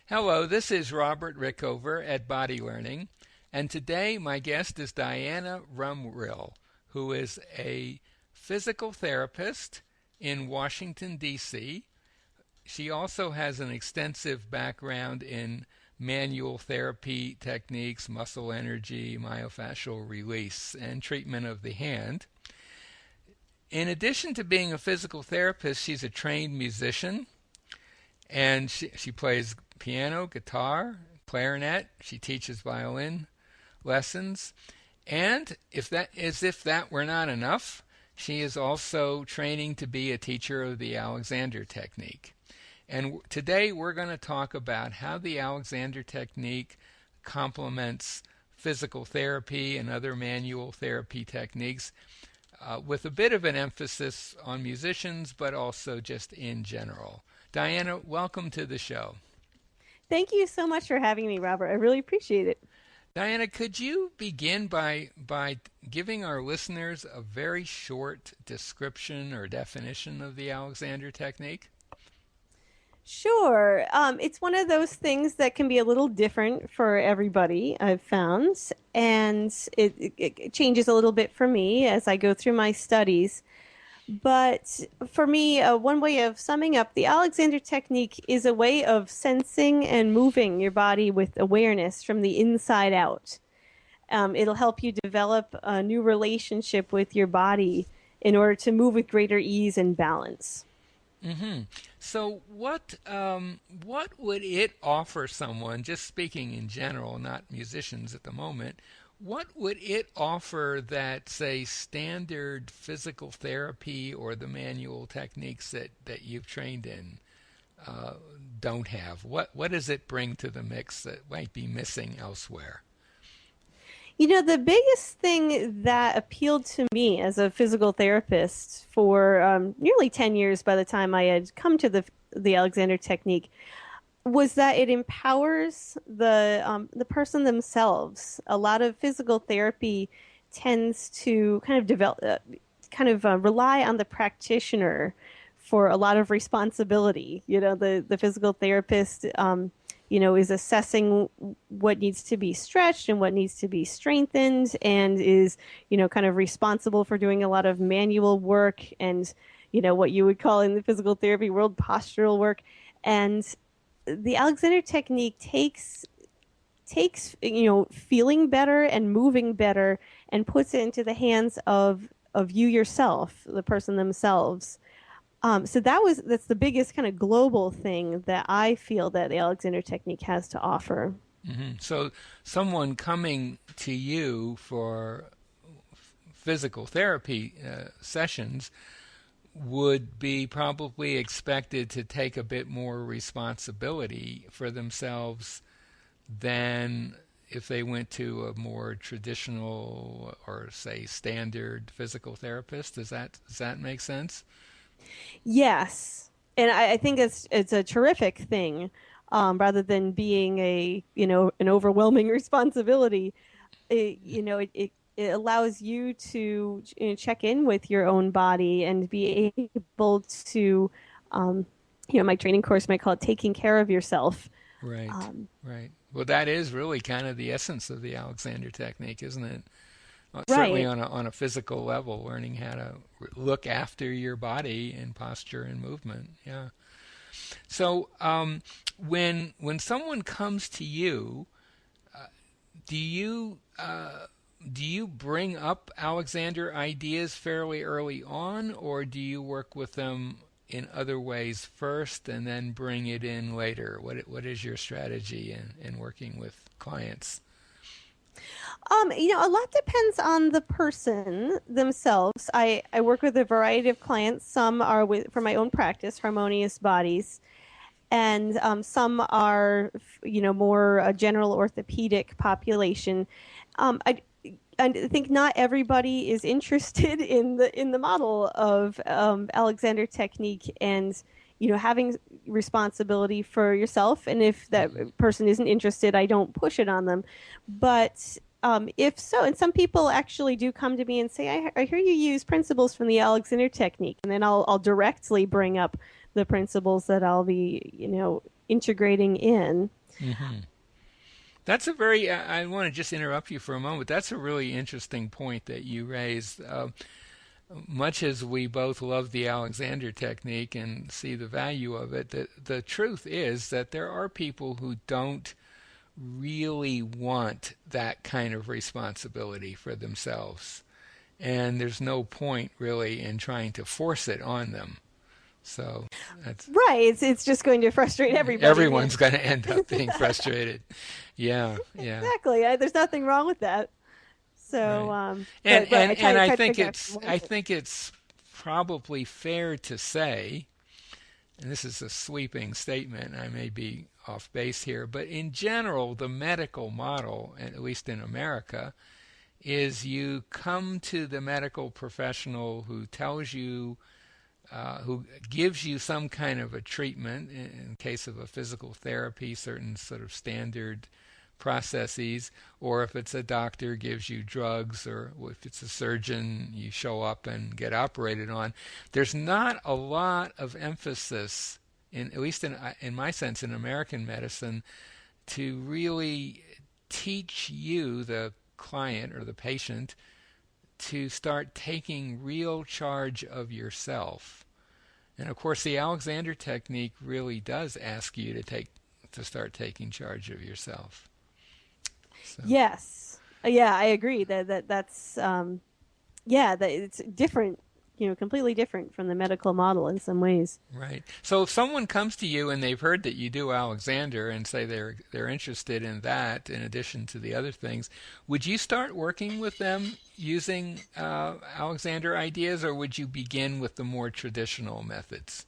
Hello, this is Robert Rickover at Body Learning, and today my guest is Diana Rumrill, who is a physical therapist in Washington, D.C. She also has an extensive background in manual therapy techniques, muscle energy, myofascial release, and treatment of the hand. In addition to being a physical therapist, she's a trained musician, and she plays piano, guitar, clarinet. She teaches violin lessons. And if that were not enough, she is also training to be a teacher of the Alexander Technique. And today we're going to talk about how the Alexander Technique complements physical therapy and other manual therapy techniques, with a bit of an emphasis on musicians, but also just in general. Diana, welcome to the show. Thank you so much for having me, Robert. I really appreciate it. Diana, could you begin by giving our listeners a very short description or definition of the Alexander Technique? Sure. It's one of those things that can be a little different for everybody, I've found, and it changes a little bit for me as I go through my studies. But for me, one way of summing up the Alexander Technique is a way of sensing and moving your body with awareness from the inside out. It'll help you develop a new relationship with your body in order to move with greater ease and balance. Mm-hmm. So what would it offer someone, just speaking in general, not musicians at the moment, what would it offer that, say, standard physical therapy or the manual techniques that you've trained in don't have? What does it bring to the mix that might be missing elsewhere? You know, the biggest thing that appealed to me as a physical therapist for nearly 10 years by the time I had come to the Alexander Technique was that it empowers the person themselves. A lot of physical therapy tends to kind of rely on the practitioner for a lot of responsibility. You know, the physical therapist, is assessing what needs to be stretched and what needs to be strengthened, and is, kind of responsible for doing a lot of manual work and, what you would call in the physical therapy world postural work. And the Alexander Technique takes feeling better and moving better and puts it into the hands of you yourself, the person themselves. So that's the biggest kind of global thing that I feel that the Alexander Technique has to offer. Mm-hmm. So someone coming to you for physical therapy sessions would be probably expected to take a bit more responsibility for themselves than if they went to a more traditional or, say, standard physical therapist. Does that make sense? Yes, and I think it's a terrific thing, rather than being an overwhelming responsibility. It allows you to check in with your own body and be able to, my training course might call it taking care of yourself. Right, Um, right. Well, that is really kind of the essence of the Alexander Technique, isn't it? Certainly right. on a physical level, learning how to look after your body in posture and movement. Yeah. So when someone comes to you, do you do you bring up Alexander ideas fairly early on, or do you work with them in other ways first and then bring it in later? What is your strategy in working with clients? A lot depends on the person themselves. I work with a variety of clients. Some are for my own practice, Harmonious Bodies, and some are, more a general orthopedic population. I think not everybody is interested in the model of Alexander Technique and having responsibility for yourself. And if that Hmm. person isn't interested, I don't push it on them. But if so, and some people actually do come to me and say, I hear you use principles from the Alexander Technique, and then I'll directly bring up the principles that I'll be integrating in. Hmm. That's a very, I want to just interrupt you for a moment. That's a really interesting point that you raised. Much as we both love the Alexander technique and see the value of it, the truth is that there are people who don't really want that kind of responsibility for themselves. And there's no point really in trying to force it on them. So that's Right. It's just going to frustrate everybody in the everyone's end. going to end up being frustrated. Yeah, yeah, Exactly. There's nothing wrong with that. So, right. And but and I try and I try to think figure out it's who I wants it. think it's probably fair to say, and this is a sweeping statement, I may be off base here, but in general, the medical model, at least in America, is you come to the medical professional who tells you, who gives you some kind of a treatment. In case of a physical therapy, certain sort of standard processes, or if it's a doctor, gives you drugs, or if it's a surgeon, you show up and get operated on. There's not a lot of emphasis, at least in my sense, in American medicine, to really teach you, the client or the patient, to start taking real charge of yourself. And of course, the Alexander technique really does ask you to start taking charge of yourself. So, Yes. Yeah, I agree that's yeah, that it's different, completely different from the medical model in some ways. right. So if someone comes to you and they've heard that you do Alexander and say they're interested in that in addition to the other things, would you start working with them using Alexander ideas, or would you begin with the more traditional methods?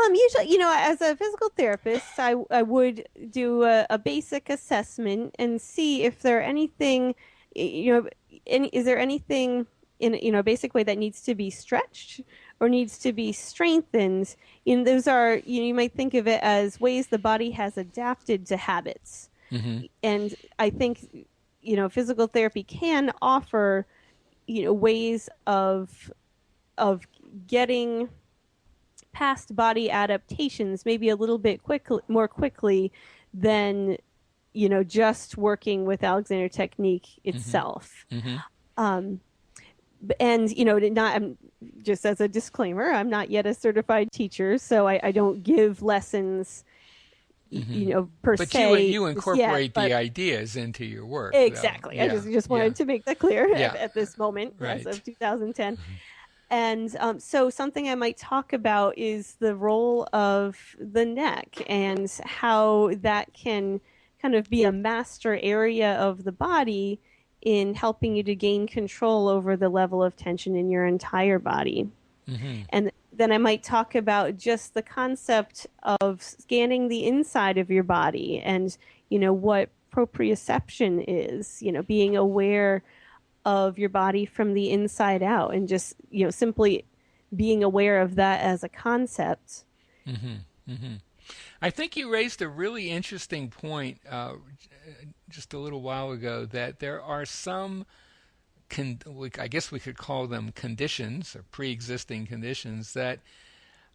Usually, as a physical therapist, I would do a basic assessment and see if there anything, is there anything in a basic way that needs to be stretched or needs to be strengthened. Those are, you might think of it as ways the body has adapted to habits. Mm-hmm. And I think, physical therapy can offer, ways of getting past body adaptations maybe a little bit more quickly than just working with Alexander technique Mm-hmm. itself. Mm-hmm. Um, and not I'm, just as a disclaimer, I'm not yet a certified teacher, so I don't give lessons, Mm-hmm. per But you se you just yet. incorporate the But ideas into your work, though. exactly, I Yeah, just yeah, wanted to make that clear yeah. at this moment as Right. of 2010. And so something I might talk about is the role of the neck and how that can kind of be a master area of the body in helping you to gain control over the level of tension in your entire body. Mm-hmm. And then I might talk about just the concept of scanning the inside of your body and, what proprioception is, being aware of your body from the inside out and just, simply being aware of that as a concept. Mm-hmm. Mm-hmm. I think you raised a really interesting point just a little while ago, that there are some, I guess we could call them conditions or pre-existing conditions, that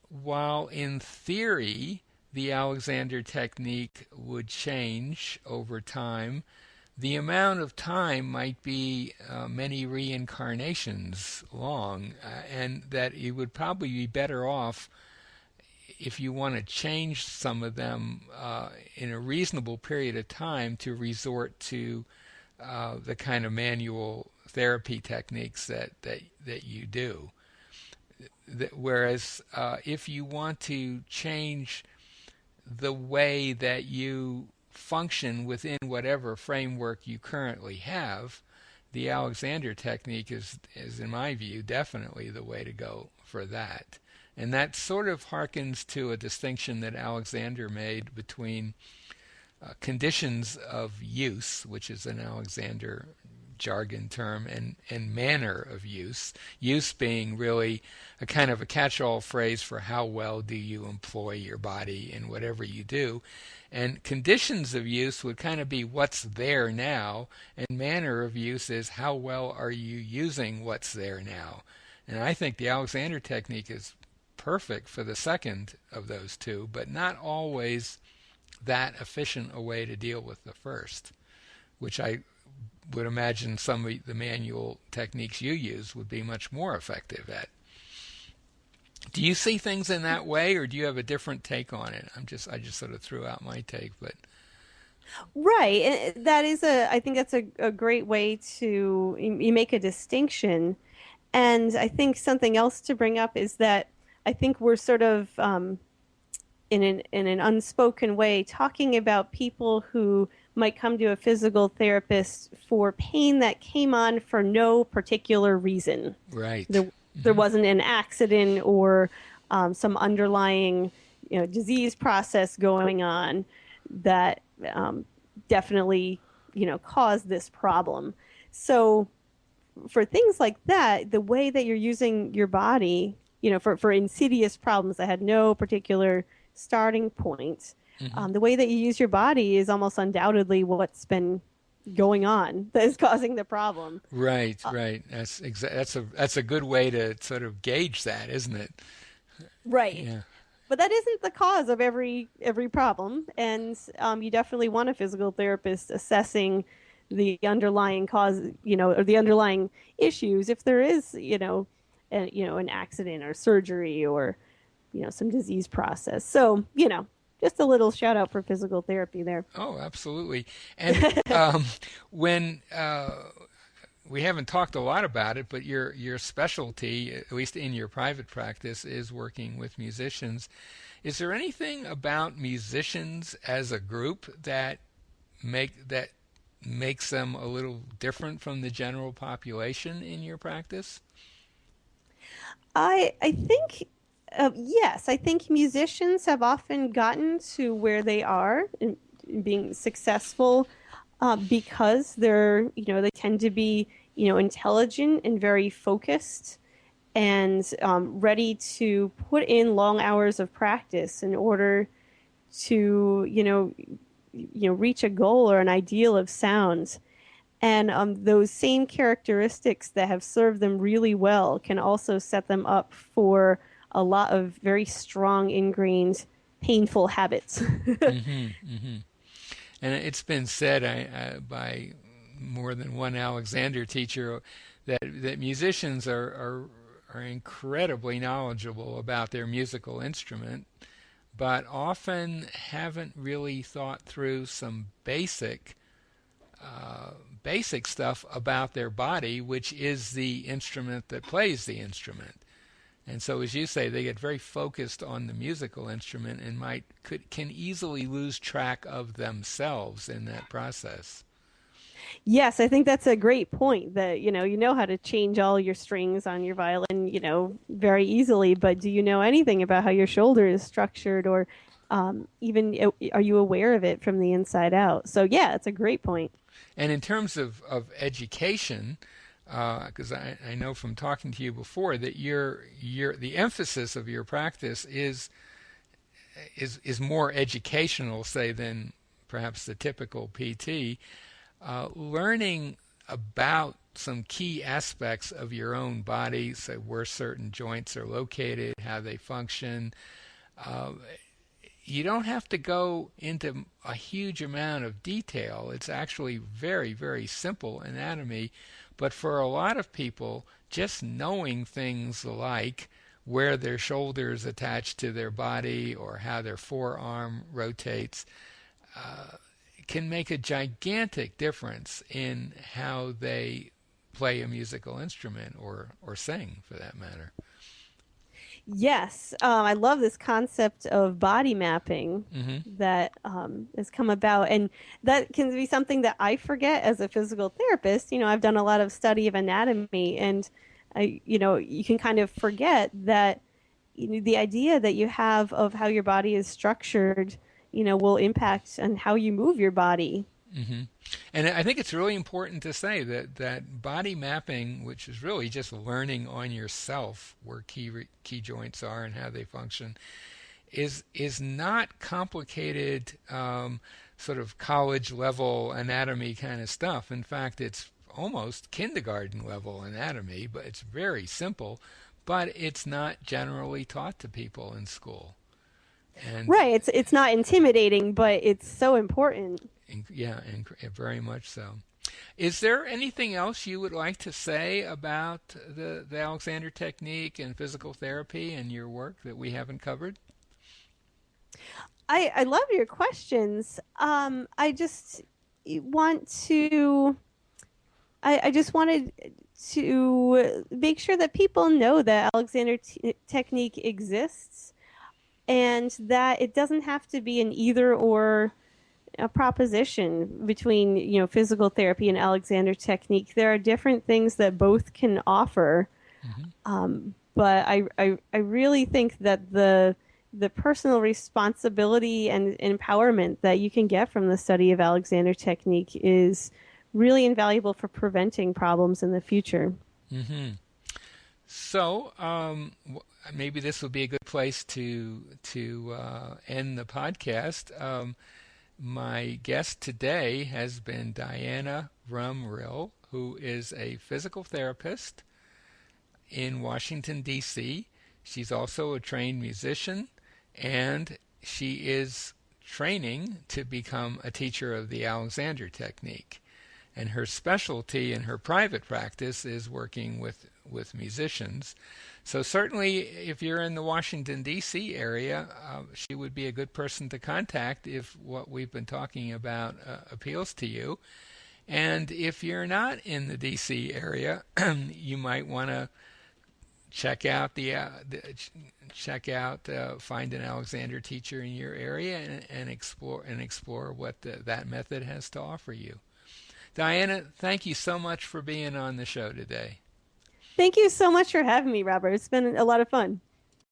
while in theory the Alexander technique would change over time, the amount of time might be many reincarnations long, and that it would probably be better off, if you want to change some of them in a reasonable period of time, to resort to the kind of manual therapy techniques that you do. Whereas if you want to change the way that you function within whatever framework you currently have, the Alexander technique is in my view, definitely the way to go for that. And that sort of harkens to a distinction that Alexander made between conditions of use, which is an Alexander jargon term, and manner of use. Use being really a kind of a catch-all phrase for how well do you employ your body in whatever you do. And conditions of use would kind of be what's there now, and manner of use is how well are you using what's there now. And I think the Alexander technique is perfect for the second of those two, but not always that efficient a way to deal with the first, which I would imagine some of the manual techniques you use would be much more effective at. Do you see things in that way, or do you have a different take on it? I just sort of threw out my take, but Right. And I think that's a great way to, you make a distinction. And I think something else to bring up is that I think we're sort of, in an unspoken way, talking about people who might come to a physical therapist for pain that came on for no particular reason. right. There wasn't an accident or some underlying, disease process going on that definitely, caused this problem. So for things like that, the way that you're using your body, for insidious problems that had no particular starting point, the way that you use your body is almost undoubtedly what's been going on that is causing the problem. Right, right. That's a good way to sort of gauge that, isn't it? Right. Yeah. But that isn't the cause of every problem, and you definitely want a physical therapist assessing the underlying cause, or the underlying issues. If there is, an accident or surgery or, some disease process. So, just a little shout out for physical therapy there. Oh, absolutely. And when we haven't talked a lot about it, but your specialty, at least in your private practice, is working with musicians. Is there anything about musicians as a group that makes them a little different from the general population in your practice? I think yes, I think musicians have often gotten to where they are in being successful because they tend to be, intelligent and very focused and ready to put in long hours of practice in order to, reach a goal or an ideal of sound. And those same characteristics that have served them really well can also set them up for a lot of very strong, ingrained, painful habits. And it's been said by more than one Alexander teacher that musicians are incredibly knowledgeable about their musical instrument, but often haven't really thought through some basic stuff about their body, which is the instrument that plays the instrument. And so, as you say, they get very focused on the musical instrument and can easily lose track of themselves in that process. Yes, I think that's a great point that, you know how to change all your strings on your violin, very easily, but do you know anything about how your shoulder is structured or even are you aware of it from the inside out? So yeah, it's a great point. And in terms of education, because I know from talking to you before that the emphasis of your practice is more educational, say, than perhaps the typical PT. Learning about some key aspects of your own body, say where certain joints are located, how they function. You don't have to go into a huge amount of detail. It's actually very, very simple anatomy. But for a lot of people, just knowing things like where their shoulder is attached to their body or how their forearm rotates can make a gigantic difference in how they play a musical instrument or sing, for that matter. Yes, I love this concept of body mapping that has come about, and that can be something that I forget as a physical therapist. I've done a lot of study of anatomy, and you can kind of forget that the idea that you have of how your body is structured, will impact on how you move your body. And I think it's really important to say that body mapping, which is really just learning on yourself where key joints are and how they function, is not complicated sort of college level anatomy kind of stuff. In fact, it's almost kindergarten level anatomy, but it's very simple, but it's not generally taught to people in school. And Right. It's not intimidating, but it's so important. yeah, and very much so. Is there anything else you would like to say about the Alexander technique and physical therapy and your work that we haven't covered? I love your questions. I just want to I just wanted to make sure that people know that Alexander technique exists and that it doesn't have to be an either or a proposition between physical therapy and Alexander technique. There are different things that both can offer, Hmm. but I really think that the personal responsibility and empowerment that you can get from the study of Alexander technique is really invaluable for preventing problems in the future. Hmm. So maybe this would be a good place to end the podcast. My guest today has been Diana Rumrill, who is a physical therapist in Washington, D.C. She's also a trained musician, and she is training to become a teacher of the Alexander technique. And her specialty in her private practice is working with musicians. So certainly, if you're in the Washington, D.C. area, she would be a good person to contact if what we've been talking about appeals to you. And if you're not in the D.C. area, you might want to check out find an Alexander teacher in your area and explore what that method has to offer you. Diana, thank you so much for being on the show today. Thank you so much for having me, Robert. It's been a lot of fun.